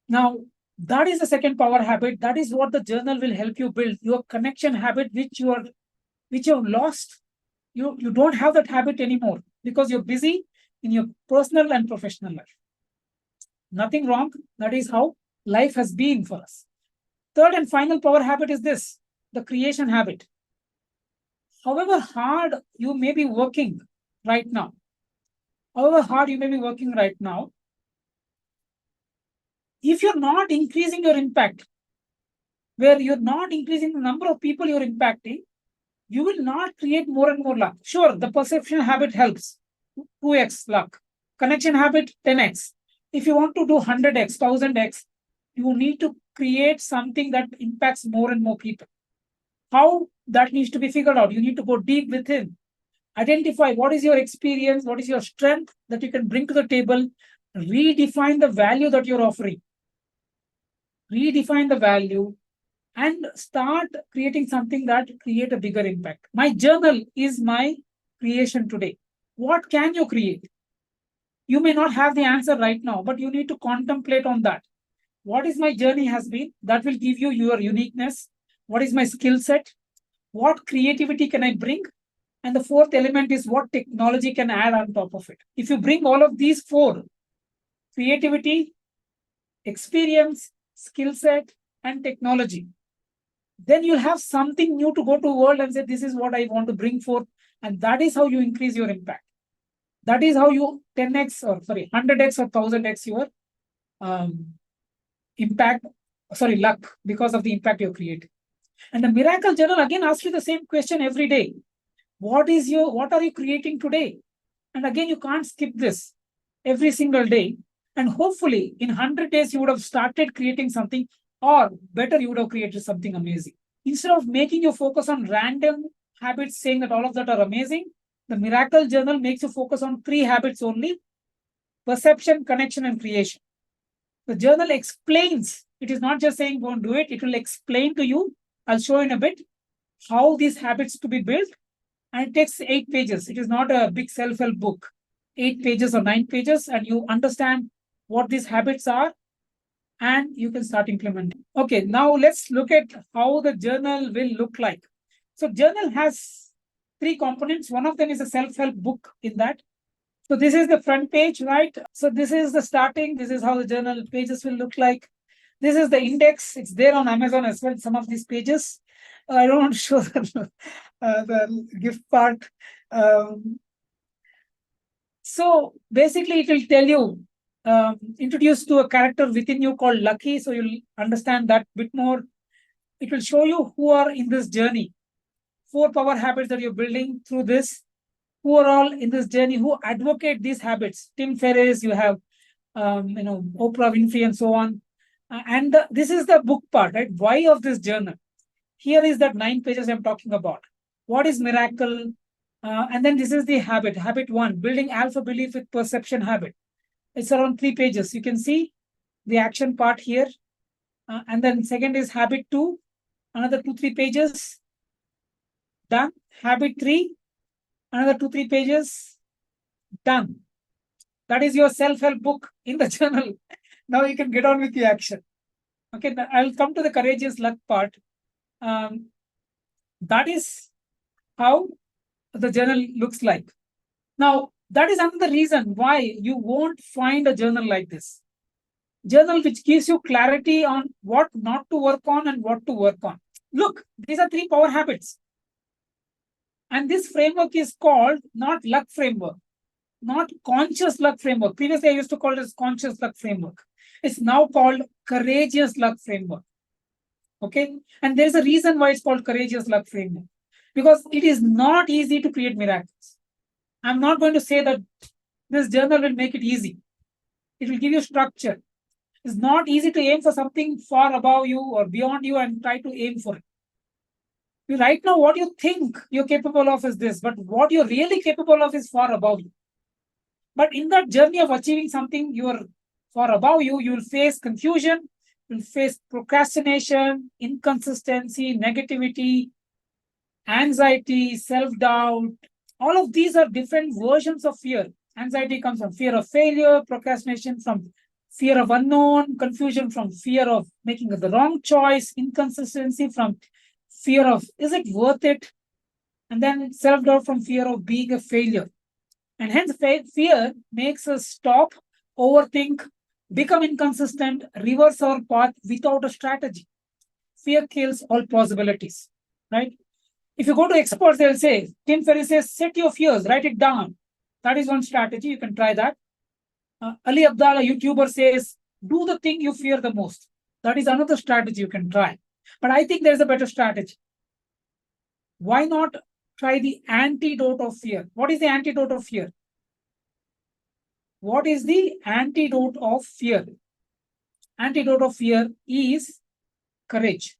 Now, that is the second power habit. That is what the journal will help you build. Your connection habit, which you have lost. You don't have that habit anymore because you're busy in your personal and professional life. Nothing wrong. That is how life has been for us. Third and final power habit is this, the creation habit. However hard you may be working right now, however hard you may be working right now, if you're not increasing your impact, where you're not increasing the number of people you're impacting, you will not create more and more luck. Sure, the perception habit helps, 2x luck. Connection habit, 10x. If you want to do 100x, 1000x, you need to create something that impacts more and more people. How that needs to be figured out. You need to go deep within. Identify what is your experience, what is your strength that you can bring to the table, redefine the value that you're offering. Redefine the value and start creating something that create a bigger impact. My journal is my creation today. What can you create? You may not have the answer right now, but you need to contemplate on that. What is my journey has been? That will give you your uniqueness. What is my skill set? What creativity can I bring? And the fourth element is what technology can add on top of it. If you bring all of these four, creativity, experience, skill set, and technology, then you'll have something new to go to the world and say, this is what I want to bring forth. And that is how you increase your impact. That is how you 10x or 100x or 1000x your luck because of the impact you create. And the miracle journal again asks you the same question every day. What are you creating today? And again, you can't skip this every single day. And hopefully in 100 days, you would have started creating something, or better, you would have created something amazing. Instead of making you focus on random habits, saying that all of that are amazing, the miracle journal makes you focus on 3 habits only: perception, connection, and creation. The journal explains, it is not just saying go and do it, it will explain to you. I'll show in a bit how these habits to be built. And it takes 8 pages. It is not a big self-help book. 8 pages or 9 pages, and you understand what these habits are, and you can start implementing. Okay, now let's look at how the journal will look like. So journal has 3 components. One of them is a self-help book in that. So this is the front page, right? So this is the starting. This is how the journal pages will look like. This is the index. It's there on Amazon as well, some of these pages. I don't want to show the gift part. So basically, it will tell you, introduce to a character within you called Lucky. So you'll understand that bit more. It will show you who are in this journey. 4 power habits that you're building through this. Who are all in this journey, who advocate these habits. Tim Ferriss, you have, Oprah Winfrey and so on. This is the book part, right? Why of this journal? Here is that 9 pages I'm talking about. What is miracle? And then this is the habit. Habit 1, building alpha belief with perception habit. It's around 3 pages. You can see the action part here. And then second is habit 2, another 2-3 pages. Done. Habit 3, another 2-3 pages. Done. That is your self-help book in the journal. Now you can get on with the action. Okay, I'll come to the courageous luck part. That is how the journal looks like. Now, that is another reason why you won't find a journal like this. Journal which gives you clarity on what not to work on and what to work on. Look, these are 3 power habits. And this framework is called not luck framework, not conscious luck framework. Previously, I used to call it as conscious luck framework. It's now called courageous luck framework. Okay. And there's a reason why it's called courageous luck framework, because it is not easy to create miracles. I'm not going to say that this journal will make it easy. It will give you structure. It's not easy to aim for something far above you or beyond you and try to aim for it. Right now, what you think you're capable of is this, but what you're really capable of is far above you. But in that journey of achieving something you're far above you, you will face confusion, you'll face procrastination, inconsistency, negativity, anxiety, self-doubt. All of these are different versions of fear. Anxiety comes from fear of failure, procrastination from fear of unknown, confusion from fear of making the wrong choice, inconsistency from fear of, is it worth it? And then self-doubt from fear of being a failure. And hence fear makes us stop, overthink, become inconsistent, reverse our path without a strategy. Fear kills all possibilities, right? If you go to experts, they'll say, Tim Ferriss says, set your fears, write it down. That is one strategy. You can try that. Ali Abdallah, YouTuber, says, do the thing you fear the most. That is another strategy you can try. But I think there's a better strategy. Why not try the antidote of fear? What is the antidote of fear? What is the antidote of fear? Antidote of fear is courage,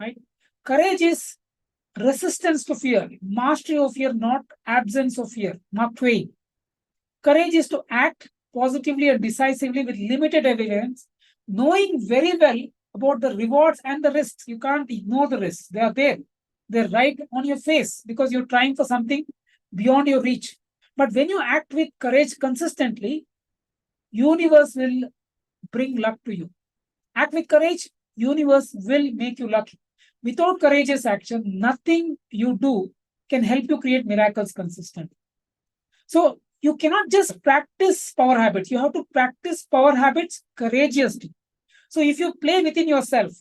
right? Courage is resistance to fear, mastery of fear, not absence of fear. Mark Twain. Courage is to act positively and decisively with limited evidence, knowing very well about the rewards and the risks. You can't ignore the risks. They are there. They're right on your face because you're trying for something beyond your reach. But when you act with courage consistently, universe will bring luck to you. Act with courage, universe will make you lucky. Without courageous action, nothing you do can help you create miracles consistently. So you cannot just practice power habits. You have to practice power habits courageously. So if you play within yourself,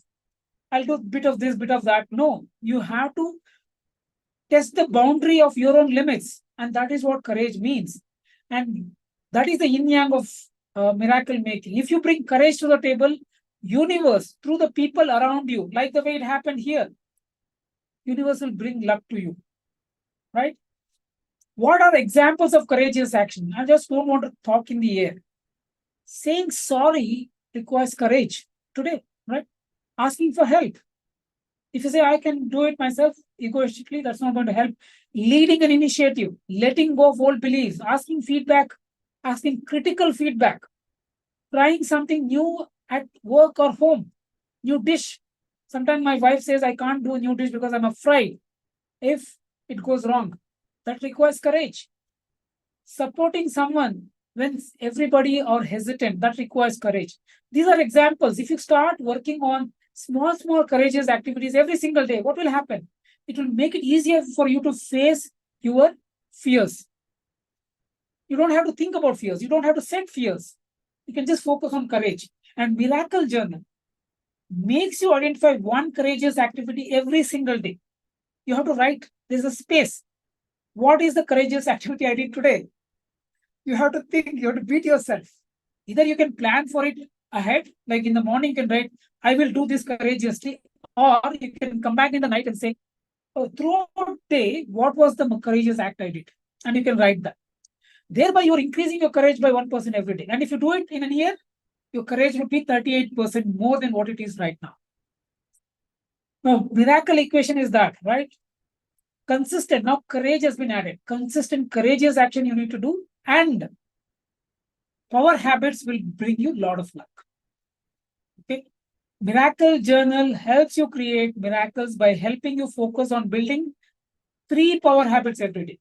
I'll do a bit of this, bit of that. No, you have to test the boundary of your own limits. And that is what courage means. And that is the yin yang of miracle making. If you bring courage to the table, universe, through the people around you, like the way it happened here, universe will bring luck to you, right? What are examples of courageous action? I just don't want to talk in the air. Saying sorry requires courage today, right? Asking for help. If you say, I can do it myself, egoistically, that's not going to help. Leading an initiative, letting go of old beliefs, asking feedback, asking critical feedback, trying something new at work or home, new dish. Sometimes my wife says, I can't do a new dish because I'm afraid if it goes wrong. That requires courage. Supporting someone when everybody are hesitant, that requires courage. These are examples. If you start working on small courageous activities every single day, what will happen? It will make it easier for you to face your fears. You don't have to think about fears. You don't have to set fears. You can just focus on courage. And Miracle Journal makes you identify one courageous activity every single day. You have to write, there's a space. What is the courageous activity I did today? You have to think, you have to beat yourself. Either you can plan for it ahead, like in the morning, you can write, I will do this courageously, or you can come back in the night and say, oh, throughout the day, what was the courageous act I did? And you can write that. Thereby, you're increasing your courage by 1% every day. And if you do it in a year, your courage would be 38% more than what it is right now. Now, miracle equation is that, right? Consistent. Now, courage has been added. Consistent, courageous action you need to do, and power habits will bring you a lot of luck. Okay. Miracle Journal helps you create miracles by helping you focus on building 3 power habits every day.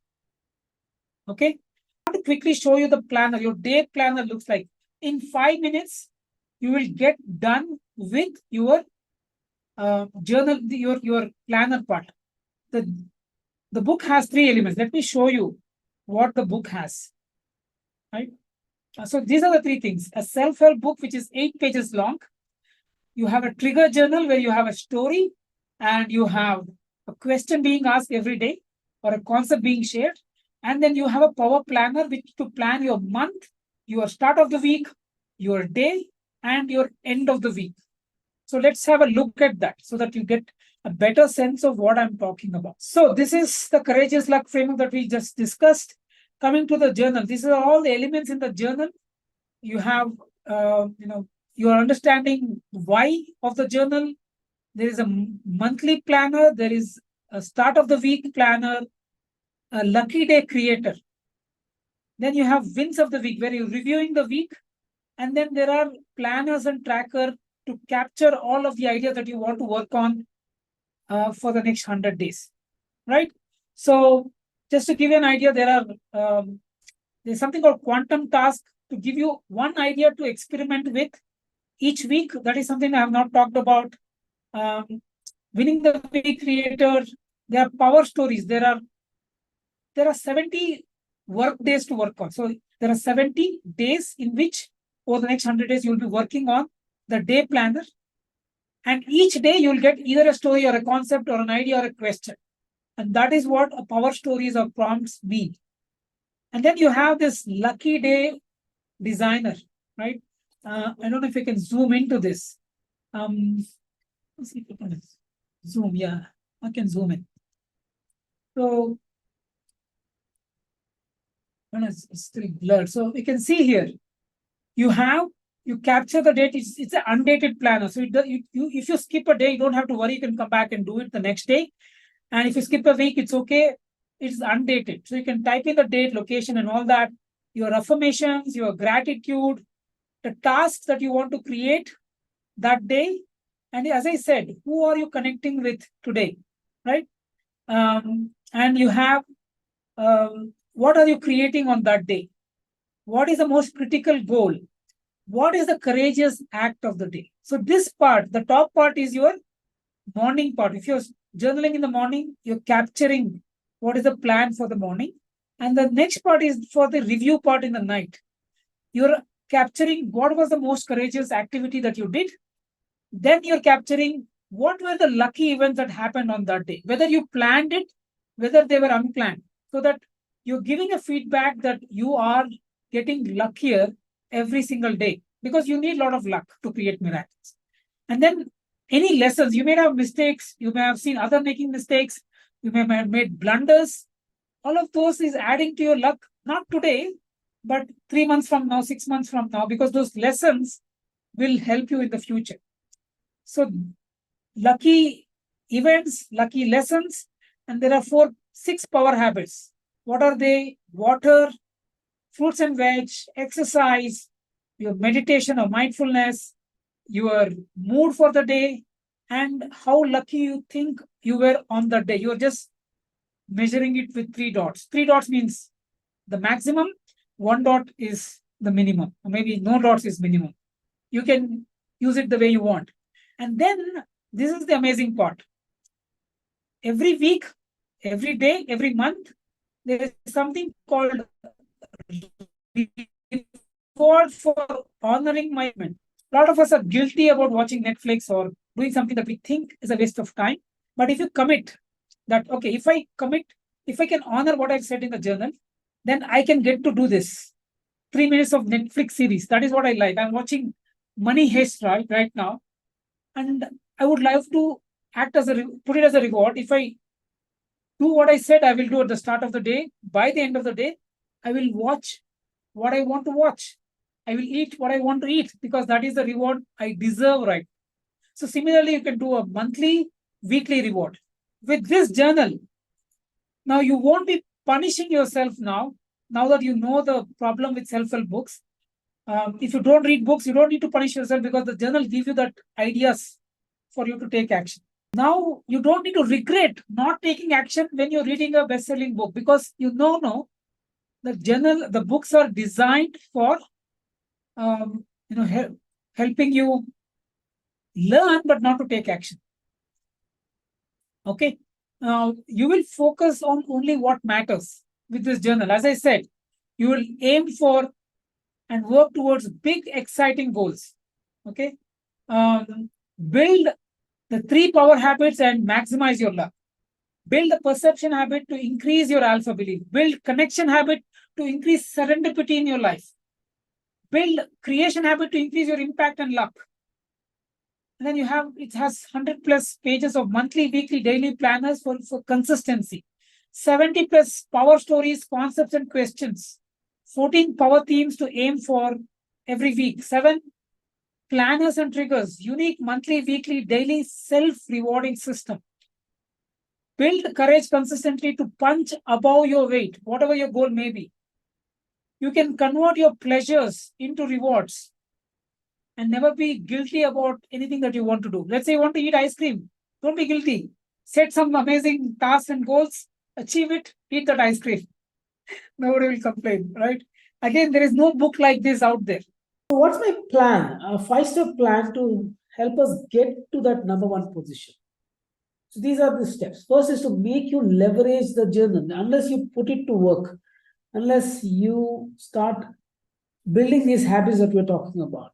Okay. I want to quickly show you the planner. Your day planner looks like. In 5 minutes, you will get done with your journal, your planner part. The book has 3 elements. Let me show you what the book has. Right. So these are the 3 things. A self-help book, which is 8 pages long. You have a trigger journal where you have a story and you have a question being asked every day or a concept being shared. And then you have a power planner, which to plan your month, your start of the week, your day, and your end of the week. So let's have a look at that so that you get a better sense of what I'm talking about. So this is the courageous luck framework that we just discussed. Coming to the journal, these are all the elements in the journal. You have, your understanding why of the journal. There is a monthly planner. There is a start of the week planner, a lucky day creator. Then you have wins of the week, where you're reviewing the week. And then there are planners and tracker to capture all of the ideas that you want to work on for the next 100 days, right? So just to give you an idea, there's something called quantum task to give you one idea to experiment with each week. That is something I have not talked about. Winning the week creator, there are power stories. There are 70 work days to work on. So there are 70 days in which over the next 100 days, you'll be working on the day planner. And each day you'll get either a story or a concept or an idea or a question. And that is what a power stories or prompts mean. And then you have this lucky day designer, right? I don't know if you can zoom into this. Let's see if I can zoom. Yeah, I can zoom in. So, it's still blurred. So you can see here, you capture the date. It's an undated planner. So if you skip a day, you don't have to worry. You can come back and do it the next day. And if you skip a week, it's okay. It's undated. So you can type in the date, location, and all that. Your affirmations, your gratitude, the tasks that you want to create that day. And as I said, who are you connecting with today, right? And you have what are you creating on that day? What is the most critical goal? What is the courageous act of the day? So this part, the top part is your morning part. If you're journaling in the morning, you're capturing what is the plan for the morning. And the next part is for the review part in the night. You're capturing what was the most courageous activity that you did. Then you're capturing what were the lucky events that happened on that day, whether you planned it, whether they were unplanned, so that you're giving a feedback that you are getting luckier every single day, because you need a lot of luck to create miracles. And then any lessons, you may have mistakes, you may have seen other making mistakes, you may have made blunders. All of those is adding to your luck, not today, but 3 months from now, 6 months from now, because those lessons will help you in the future. So lucky events, lucky lessons, and there are 6 power habits. What are they? Water, fruits and veg, exercise, your meditation or mindfulness, your mood for the day, and how lucky you think you were on the day. You're just measuring it with 3 dots. 3 dots means the maximum, 1 dot is the minimum, or maybe no dots is minimum. You can use it the way you want. And then this is the amazing part. Every week, every day, every month, there is something called reward for honoring my commitment. A lot of us are guilty about watching Netflix or doing something that we think is a waste of time. But if you commit that, okay, if I can honor what I've said in the journal, then I can get to do this 3 minutes of Netflix series. That is what I like. I'm watching Money Heist right now. And I would love to put it as a reward. If I do what I said I will do at the start of the day, by the end of the day, I will watch what I want to watch. I will eat what I want to eat, because that is the reward I deserve, right? So similarly, you can do a monthly, weekly reward. With this journal, now you won't be punishing yourself now that you know the problem with self-help books. If you don't read books, you don't need to punish yourself, because the journal gives you that ideas for you to take action. Now you don't need to regret not taking action when you're reading a best-selling book, because the books are designed for helping you learn, but not to take action. Okay. Now you will focus on only what matters with this journal. As I said, you will aim for and work towards big, exciting goals. Okay. Build the 3 power habits and maximize your luck. Build a perception habit to increase your alpha belief. Build connection habit to increase serendipity in your life. Build creation habit to increase your impact and luck. And then it has 100+ pages of monthly, weekly, daily planners for consistency. 70+ power stories, concepts, and questions. 14 power themes to aim for every week. 7 planners and triggers, unique monthly, weekly, daily self-rewarding system. Build courage consistently to punch above your weight, whatever your goal may be. You can convert your pleasures into rewards and never be guilty about anything that you want to do. Let's say you want to eat ice cream. Don't be guilty. Set some amazing tasks and goals, achieve it, eat that ice cream. Nobody will complain, right? Again, there is no book like this out there. So what's my plan? A 5-step plan to help us get to that number 1 position. So these are the steps. First is to make you leverage the journal. Unless you put it to work, unless you start building these habits that we're talking about,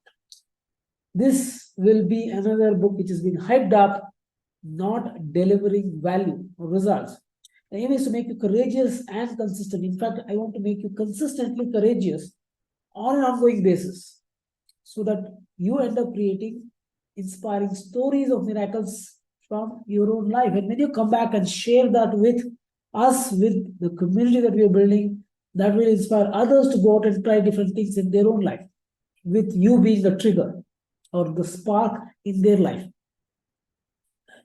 this will be another book which has been hyped up, not delivering value or results. The aim is to make you courageous and consistent. In fact, I want to make you consistently courageous on an ongoing basis so that you end up creating inspiring stories of miracles from your own life. And when you come back and share that with us, with the community that we are building, that will inspire others to go out and try different things in their own life, with you being the trigger or the spark in their life.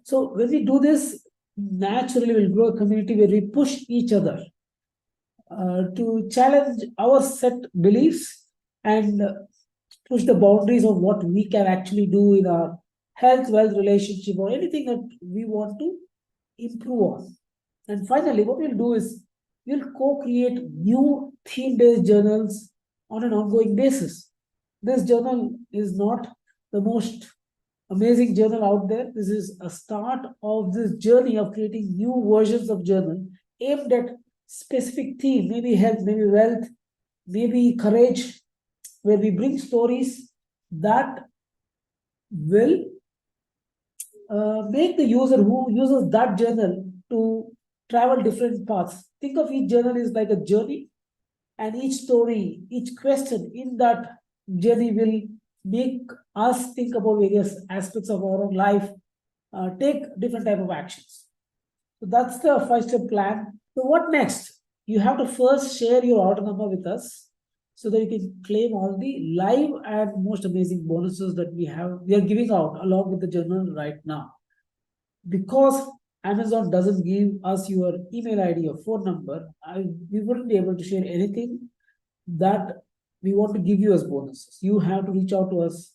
So when we do this, naturally we'll grow a community where we push each other to challenge our set beliefs and push the boundaries of what we can actually do in our health, wealth, relationship, or anything that we want to improve on. And finally, what we'll do is we'll co-create new theme-based journals on an ongoing basis. This journal is not the most amazing journal out there. This is a start of this journey of creating new versions of journal aimed at specific theme, maybe health, maybe wealth, maybe courage, where we bring stories that will make the user who uses that journal to travel different paths. Think of each journal is like a journey, and each story, each question in that journey will make us think about various aspects of our own life, take different type of actions. So that's the 5-step plan. So what next? You have to first share your order number with us so that you can claim all the live and most amazing bonuses that we are giving out along with the journal right now. Because Amazon doesn't give us your email ID or phone number, we wouldn't be able to share anything that we want to give you as bonuses. You have to reach out to us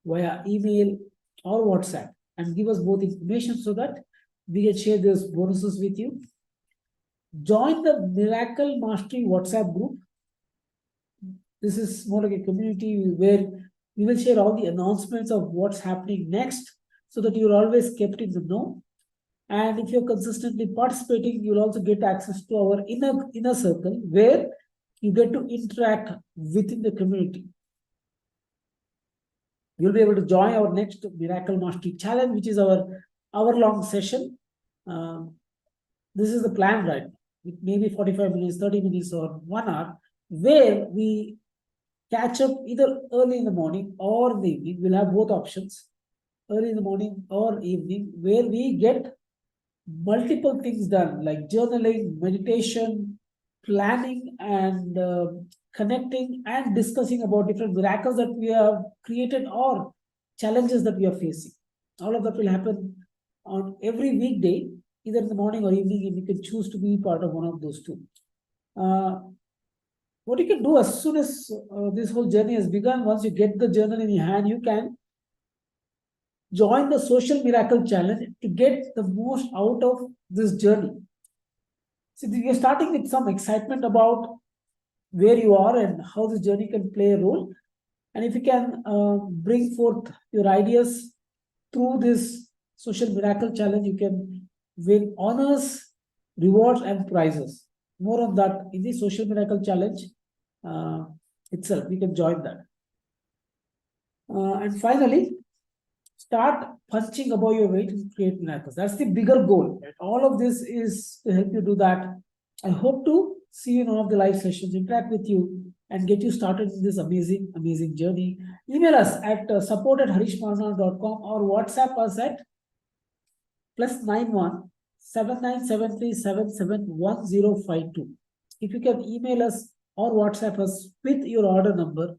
via email or WhatsApp and give us both information so that we can share those bonuses with you. Join the Miracle Mastery WhatsApp group. This is more like a community where we will share all the announcements of what's happening next so that you're always kept in the know. And if you're consistently participating, you'll also get access to our inner circle where you get to interact within the community. You'll be able to join our next Miracle Mastery Challenge, which is our hour-long session. This is the plan, right? It may be 45 minutes, 30 minutes, or 1 hour, where we catch up either early in the morning or the evening. We'll have both options, early in the morning or evening, where we get multiple things done like journaling, meditation, planning, and connecting and discussing about different miracles that we have created or challenges that we are facing. All of that will happen on every weekday, either in the morning or evening, and you can choose to be part of one of those two. What you can do as soon as this whole journey has begun, once you get the journal in your hand, you can join the Social Miracle Challenge to get the most out of this journey. So you're starting with some excitement about where you are and how this journey can play a role. And if you can bring forth your ideas through this Social Miracle Challenge, you can win honors, rewards, and prizes. More on that in the Social Miracle Challenge itself. You can join that. And finally, start punching above your weight and create miracles. That's the bigger goal. Right? All of this is to help you do that. I hope to see you in one of the live sessions, interact with you, and get you started in this amazing, amazing journey. Email us at support@harishmarnal.com or WhatsApp us at +91 7973771052. If you can email us or WhatsApp us with your order number,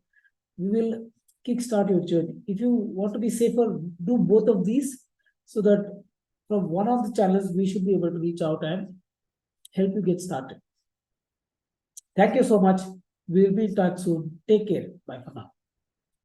we will kickstart your journey. If you want to be safer, do both of these so that from one of the channels, we should be able to reach out and help you get started. Thank you so much. We'll be in touch soon. Take care. Bye for now.